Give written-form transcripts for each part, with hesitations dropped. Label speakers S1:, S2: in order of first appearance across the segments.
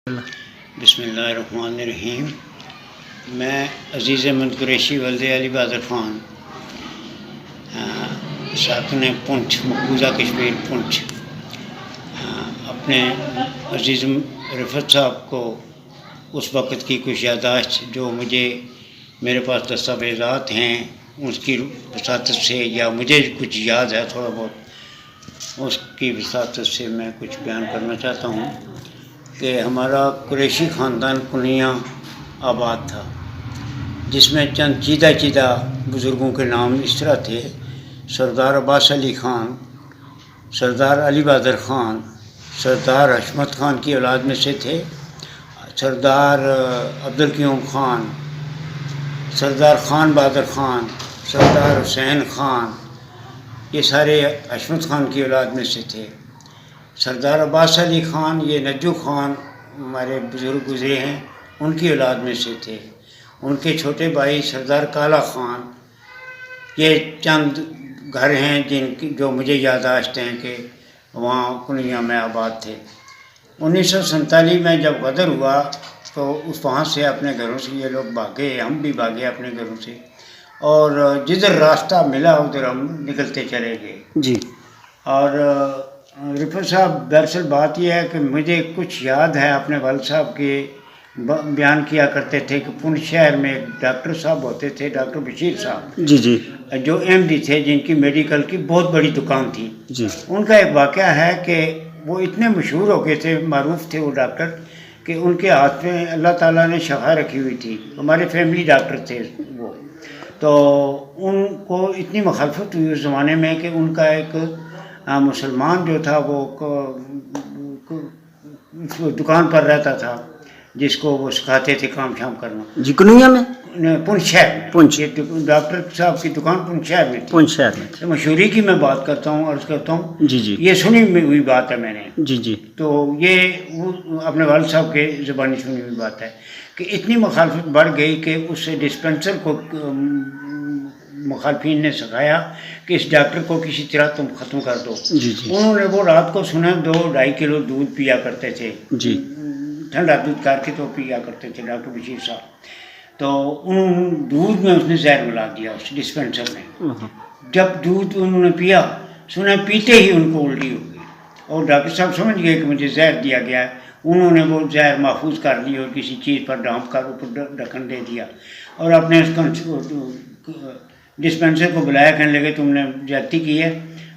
S1: بسم اللہ الرحمن الرحیم۔ میں عزیز احمد قریشی ولد علی بہادر خان ساکن پنچ مقبوضہ کشمیر پنچ اپنے عزیز رفت صاحب کو اس وقت کی کچھ یادداشت جو مجھے میرے پاس دستاویزات ہیں اس کی وساطت سے یا مجھے کچھ یاد ہے تھوڑا بہت اس کی وساطت سے میں کچھ بیان کرنا چاہتا ہوں کہ ہمارا قریشی خاندان کنیاں آباد تھا، جس میں چند چیدہ بزرگوں کے نام اس طرح تھے: سردار عباس علی خان، سردار علی بہادر خان، سردار حشمت خان کی اولاد میں سے تھے، سردار عبدالقیوم خان، سردار خان بہادر خان، سردار حسین خان، یہ سارے حشمت خان کی اولاد میں سے تھے۔ سردار عباس علی خان، یہ نجو خان ہمارے بزرگ گزرے ہیں، ان کی اولاد میں سے تھے۔ ان کے چھوٹے بھائی سردار کالا خان، یہ چند گھر ہیں جو مجھے یادداشت ہیں کہ وہاں کنیاں میں آباد تھے۔ 1947 میں جب غدر ہوا تو وہاں سے اپنے گھروں سے یہ لوگ بھاگے، ہم بھی بھاگے اپنے گھروں سے، اور جدھر راستہ ملا ادھر ہم نکلتے چلے گئے۔
S2: جی۔
S1: اور رفت صاحب، دراصل بات یہ ہے کہ مجھے کچھ یاد ہے، اپنے والد صاحب کے بیان کیا کرتے تھے کہ پونچھ شہر میں ایک ڈاکٹر صاحب ہوتے تھے، ڈاکٹر بشیر صاحب،
S2: جی جی،
S1: جو ایم ڈی تھے، جن کی میڈیکل کی بہت بڑی دکان تھی۔
S2: جی۔
S1: ان کا ایک واقعہ ہے کہ وہ اتنے مشہور ہو گئے تھے، معروف تھے وہ ڈاکٹر، کہ ان کے ہاتھ میں اللہ تعالیٰ نے شفا رکھی ہوئی تھی۔ ہمارے فیملی ڈاکٹر تھے وہ، تو ان کو اتنی مخالفت ہوئی اس زمانے میں کہ ان کا ایک مسلمان جو تھا وہ دکان پر رہتا تھا، جس کو وہ سکھاتے تھے کام شام کرنا۔
S2: جی، کنویا میں؟
S1: پونچھ شہر میں۔
S2: پونچھ۔
S1: یہ ڈاکٹر صاحب کی دکان پونچھ شہر میں تھی۔
S2: پونچھ شہر میں۔
S1: مشہوری کی میں بات کرتا ہوں، عرض کرتا ہوں،
S2: جی جی،
S1: یہ سنی ہوئی بات ہے میں نے۔
S2: جی جی،
S1: تو یہ وہ اپنے والد صاحب کے زبانی سنی ہوئی بات ہے کہ اتنی مخالفت بڑھ گئی کہ اس ڈسپینسر کو مخالفین نے سکھایا کہ اس ڈاکٹر کو کسی طرح تم ختم کر دو۔
S2: جی جی،
S1: انہوں نے وہ رات کو سنا 2-2.5 کلو دودھ پیا کرتے تھے،
S2: جی،
S1: ٹھنڈا دودھ کر کے تو پیا کرتے تھے ڈاکٹر بشیر صاحب۔ تو انہوں دودھ میں اس نے زہر ملا دیا اس ڈسپینسر میں۔ جب دودھ انہوں نے پیا، سنا پیتے ہی ان کو الٹی ہو گئی، اور ڈاکٹر صاحب سمجھ گئے کہ مجھے زہر دیا گیا ہے۔ انہوں نے وہ زہر محفوظ کر لی اور کسی چیز پر ڈھانپ کر اوپر ڈھکن دے دیا، اور اپنے ڈسپینسر کو بلایا، کہنے لگے تم نے زیادتی کی ہے،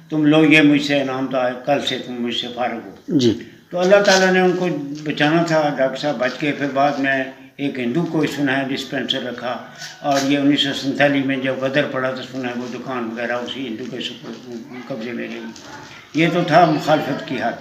S1: تم لو یہ مجھ سے انعام تھا، کل سے تم مجھ سے فارغ ہو۔
S2: جی۔
S1: تو اللہ تعالیٰ نے ان کو بچانا تھا، ڈاکٹر صاحب بچ کے پھر بعد میں ایک ہندو کو سنا ہے ڈسپینسر رکھا، اور یہ 1947 میں جب غدر پڑا تو سنا ہے وہ دکان وغیرہ اسی ہندو کے قبضے میں رہی۔ یہ تو تھا مخالفت کی حد۔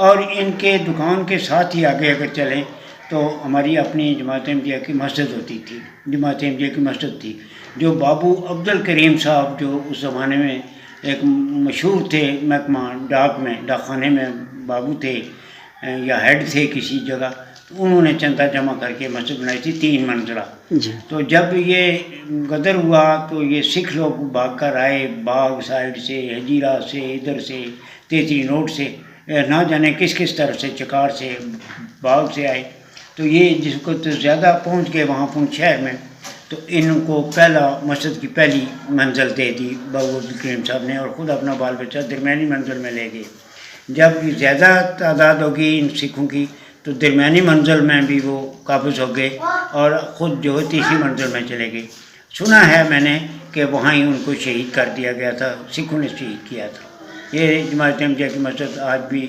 S1: اور ان کے دکان کے ساتھ ہی آگے اگر چلیں تو ہماری اپنی جماعت احمدیہ کی مسجد ہوتی تھی، جماعت احمدیہ کی مسجد تھی، جو بابو عبدالکریم صاحب، جو اس زمانے میں ایک مشہور تھے محکمہ ڈاک میں، ڈاک خانے میں بابو تھے یا ہیڈ تھے کسی جگہ، تو انہوں نے چندہ جمع کر کے مسجد بنائی تھی 3 منزلہ۔
S2: جی۔
S1: تو جب یہ غدر ہوا تو یہ سکھ لوگ بھاگ کر آئے، باغ سائڈ سے، ہجیرہ سے، ادھر سے، تیتری نوٹ سے، نہ جانے کس کس طرف سے، چکار سے، باغ سے آئے۔ تو یہ جس کو تو زیادہ پہنچ گئے وہاں پونچھ شہر میں، تو ان کو پہلا مسجد کی پہلی منزل دے دی بابو عبدالکریم صاحب نے، اور خود اپنا بال بچہ درمیانی منزل میں لے گئے۔ جب زیادہ تعداد ہوگی ان سکھوں کی تو درمیانی منزل میں بھی وہ قابض ہو گئے، اور خود جو ہے تیسری منزل میں چلے گئے۔ سنا ہے میں نے کہ وہاں ہی ان کو شہید کر دیا گیا تھا، سکھوں نے شہید کیا تھا۔ یہ جماعت احمدیہ کی مسجد آج بھی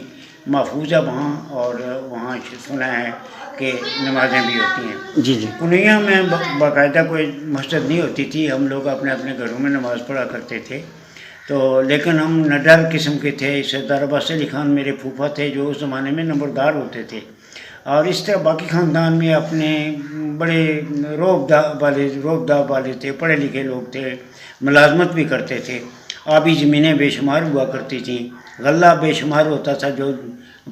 S1: محفوظ ہے وہاں، اور وہاں سنا ہے کہ نمازیں بھی ہوتی ہیں۔
S2: جی جی،
S1: کنیاں میں باقاعدہ کوئی مسجد نہیں ہوتی تھی، ہم لوگ اپنے اپنے گھروں میں نماز پڑھا کرتے تھے، تو لیکن ہم نڈر قسم کے تھے۔ سردار عباس علی خان میرے پھوپھا تھے جو اس زمانے میں نمبردار ہوتے تھے، اور اس طرح باقی خاندان میں اپنے بڑے روب داب والے تھے، پڑھے لکھے لوگ تھے، ملازمت بھی کرتے تھے، آبی زمینیں بے شمار ہوا کرتی تھیں، غلہ بے شمار ہوتا تھا، جو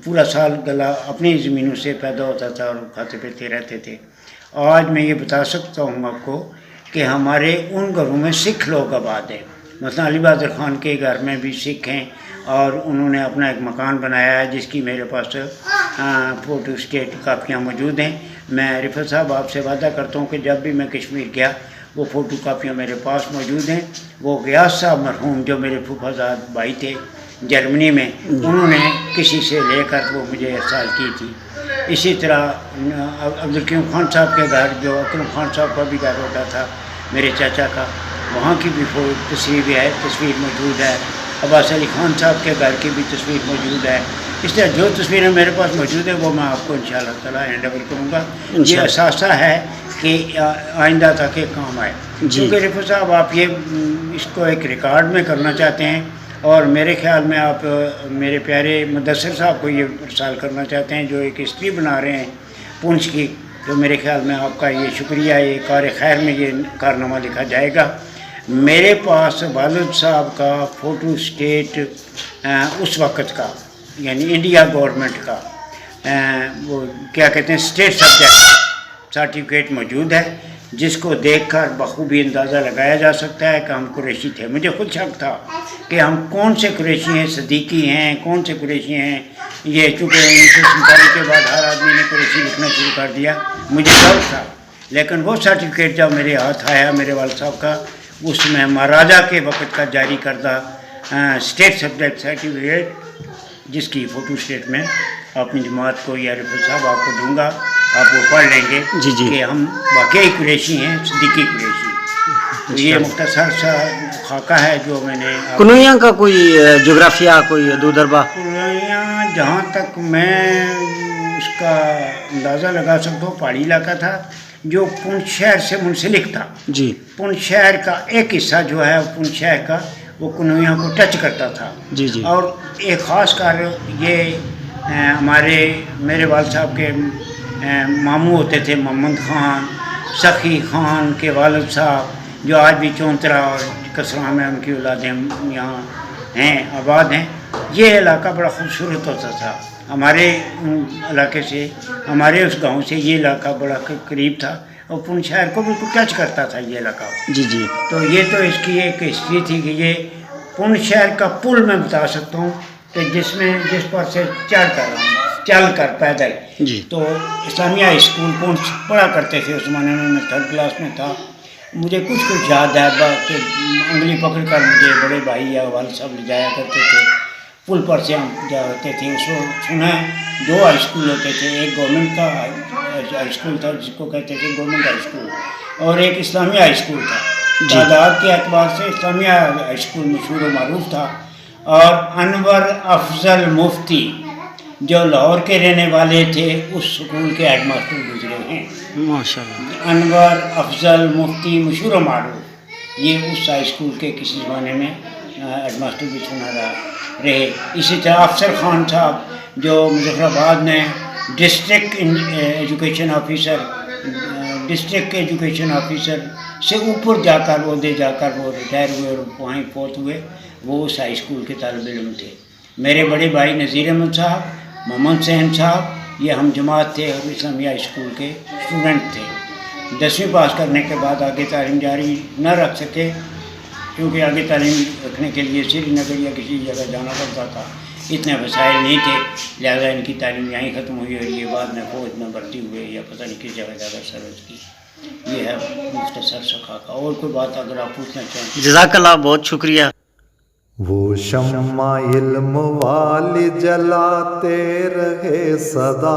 S1: پورا سال غلہ اپنی زمینوں سے پیدا ہوتا تھا اور کھاتے پیتے رہتے تھے۔ آج میں یہ بتا سکتا ہوں آپ کو کہ ہمارے ان گھروں میں سکھ لوگ آباد ہیں، مثلا علی بہادر خان کے گھر میں بھی سکھ ہیں اور انہوں نے اپنا ایک مکان بنایا ہے جس کی میرے پاس فوٹو اسٹیٹ کاپیاں موجود ہیں. میں رفت صاحب آپ سے وعدہ کرتا ہوں کہ جب بھی میں کشمیر گیا وہ فوٹو کاپیاں میرے پاس موجود ہیں. وہ غیاث صاحب مرحوم جو میرے پھوپھازاد بھائی تھے جرمنی میں، انہوں نے کسی سے لے کر وہ مجھے ارسال کی تھی. اسی طرح عبدالکریم خان صاحب کے گھر، جو اکرم خان صاحب کا بھی گھر ہوتا تھا میرے چاچا کا، وہاں کی بھی تصویر موجود ہے. عباس علی خان صاحب کے گھر کی بھی تصویر موجود ہے. اس طرح جو تصویریں میرے پاس موجود ہیں وہ میں آپ کو انشاءاللہ تعالیٰ ہینڈ اوور کروں گا. یہ اثاثہ ہے کہ آئندہ تک یہ کام آئے. کیونکہ رفت صاحب آپ یہ اس کو ایک ریکارڈ میں کرنا چاہتے ہیں، اور میرے خیال میں آپ میرے پیارے مدثر صاحب کو یہ ارسال کرنا چاہتے ہیں جو ایک ہسٹری بنا رہے ہیں پونچھ کی. تو میرے خیال میں آپ کا یہ شکریہ، یہ کار خیر میں یہ کارنامہ لکھا جائے گا. میرے پاس والد صاحب کا فوٹو اسٹیٹ اس وقت کا، یعنی انڈیا گورنمنٹ کا وہ کیا کہتے ہیں اسٹیٹ سبجیکٹ سرٹیفکیٹ موجود ہے، جس کو دیکھ کر بخوبی اندازہ لگایا جا سکتا ہے کہ ہم قریشی تھے. مجھے خود شک تھا کہ ہم کون سے قریشی ہیں، صدیقی ہیں، کون سے قریشی ہیں. یہ چونکہ 1947 کے بعد ہر آدمی نے قریشی لکھنا شروع کر دیا، مجھے ڈاؤٹ تھا. لیکن وہ سرٹیفکیٹ جب میرے ہاتھ آیا میرے والد صاحب کا، اس میں مہاراجہ کے وقت کا جاری کردہ اسٹیٹ سبجیکٹ سرٹیفکیٹ، جس کی فوٹو اسٹیٹ میں اپنی جماعت کو یا رفت صاحب آپ کو دوں گا، آپ وہ پڑھ لیں گے کہ ہم واقعی قریشی ہیں، صدیقی قریشی. تو یہ مختصر سا خاکہ ہے جو میں نے.
S2: کنویاں کا کوئی جغرافیہ، کوئی دودربا؟
S1: کنویاں جہاں تک میں اس کا اندازہ لگا سکتا ہوں پہاڑی علاقہ تھا جو پونچھ شہر سے منسلک تھا.
S2: جی.
S1: پونچھ شہر کا ایک حصہ جو ہے پونچھ شہر کا وہ کنویاں کو ٹچ کرتا تھا.
S2: جی جی.
S1: اور ایک خاص کر یہ میرے والد صاحب کے ماموں ہوتے تھے محمد خان، سخی خان کے والد صاحب، جو آج بھی چونترا اور کسراں میں ان کی اولادیں یہاں ہیں، آباد ہیں. یہ علاقہ بڑا خوبصورت ہوتا تھا. ہمارے علاقے سے، ہمارے اس گاؤں سے یہ علاقہ بڑا قریب تھا اور پونچھ شہر کو بالکل ٹچ کرتا تھا یہ علاقہ.
S2: جی جی.
S1: تو یہ تو اس کی ایک ہسٹری تھی کہ یہ پونچھ شہر کا پل میں بتا سکتا ہوں کہ جس پر سے چل کر پیدل.
S2: جی.
S1: تو اسلامیہ اسکول پونچھ پڑھا کرتے تھے اس زمانے میں 3rd کلاس میں تھا. مجھے کچھ یاد ہے کہ انگلی پکڑ کر مجھے بڑے بھائی یا والد صاحب لے جایا کرتے تھے. پل پر سے ہم جاتے تھے. اس وقت سنا ہے 2 ہائی اسکول ہوتے تھے، ایک گورنمنٹ کا ہائی اسکول تھا جس کو کہتے تھے گورنمنٹ ہائی اسکول، اور ایک اسلامیہ ہائی اسکول تھا. تعداد کے اعتبار سے اسلامیہ ہائی اسکول مشہور و معروف تھا. اور انور افضل مفتی جو لاہور کے رہنے والے تھے اس اسکول کے ہیڈ ماسٹر گزرے ہیں.
S2: ماشاءاللہ.
S1: انور افضل مفتی مشہور و معروف، یہ اس ہائی اسکول کے کسی زمانے میں ہیڈ ماسٹر بھی سنا رہے. اسی طرح افسر خان صاحب جو مظفر آباد میں ڈسٹرکٹ ایجوکیشن آفیسر سے اوپر جا کر عہدے جا کر وہ ریٹائر ہوئے اور وہیں فوت ہوئے، وہ اس ہائی اسکول کے طالب علم تھے. میرے بڑے بھائی نذیر احمد صاحب، محمد سین صاحب، یہ ہم جماعت تھے اور اسلامیہ ہائی اسکول کے اسٹوڈنٹ تھے. 10ویں پاس کرنے کے بعد آگے تعلیم جاری نہ رکھ سکے کیونکہ آگے تعلیم رکھنے کے لیے سری نگر یا کسی جگہ جانا پڑتا تھا، اتنے وسائل نہیں تھے، لہٰذا ان کی تعلیم یہیں ختم ہوئی اور یہ بعد میں فوج میں بھرتی ہوئے یا پتہ نہیں کس جگہ جگہ سروس کی. یہ ہے مختصر سا خاکہ. اور کوئی بات اگر آپ پوچھنا چاہیں؟
S2: جزاک اللہ، بہت شکریہ.
S3: وہ شمع علم والی جلاتے رہے صدا،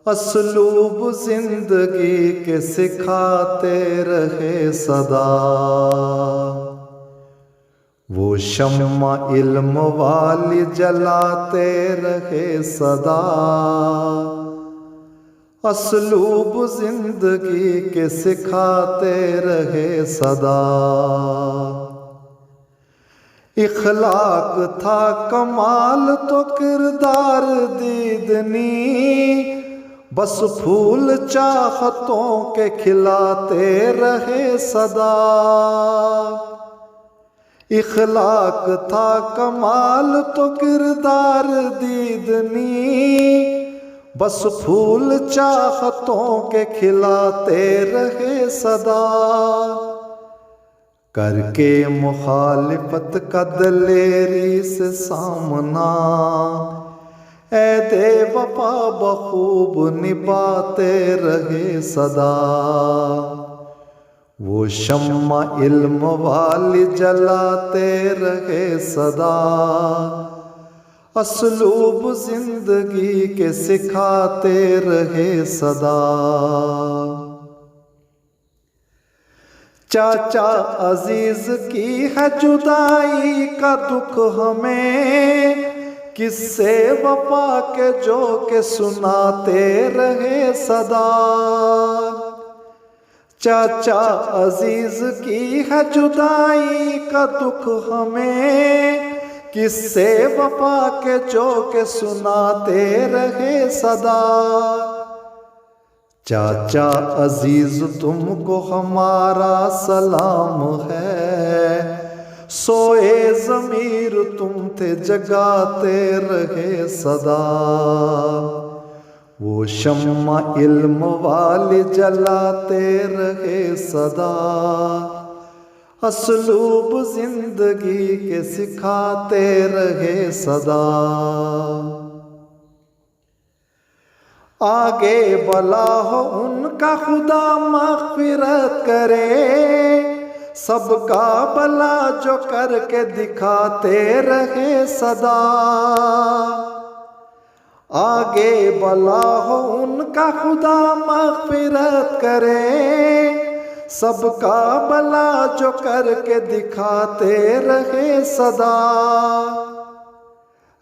S3: اسلوب زندگی کے سکھاتے رہے صدا. وہ شمع علم والی جلاتے رہے صدا، اسلوب زندگی کے سکھاتے رہے صدا. اخلاق تھا کمال تو کردار دیدنی، بس پھول چاہتوں کے کھلاتے رہے صدا. اخلاق تھا کمال تو کردار دیدنی، بس پھول چاہتوں کے کھلاتے رہے صدا. کر کے مخالفت کا دلیری سے سامنا، عہد وفا بخوب نبھاتے رہے صدا، وہ شمع علم والی جلاتے رہے صدا، اسلوب زندگی کے سکھاتے رہے صدا۔ چاچا عزیز کی ہے جدائی کا دکھ ہمیں، قصے وفا کے جو کہ سناتے رہے صدا، چاچا عزیز کی ہے جدائی کا دکھ ہمیں، قصے وفا کے جو کہ سناتے رہے صدا۔ چاچا عزیز تم کو ہمارا سلام ہے، سوئے ضمیر تم تھے جگاتے رہے صدا، وہ شمع علم والی جلاتے رہے صدا، اسلوب زندگی کے سکھاتے رہے صدا۔ آگے بلا ہو ان کا خدا مغفرت کرے، سب کا بھلا جو کر کے دکھاتے رہے صدا، آگے بلا ہو ان کا خدا مغفرت کرے، سب کا بھلا جو کر کے دکھاتے رہے صدا،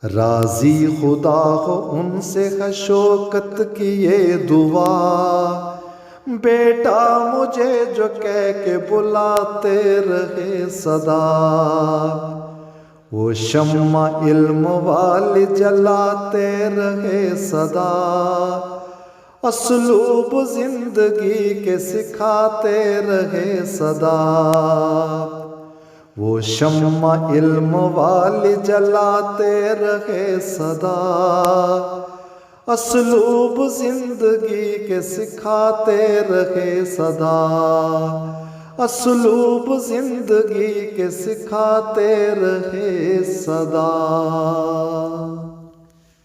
S3: راضی خدا ہو ان سے ہے شوکت کی یہ دعا، بیٹا مجھے جو کہہ کے بلاتے رہے صدا، وہ شمع علم والی جلاتے رہے صدا، اسلوب زندگی کے سکھاتے رہے صدا، وہ شمع علم والی جلاتے رہے صدا، اسلوب زندگی کے سکھاتے رہے صدا، اسلوب زندگی کے سکھاتے رہے صدا۔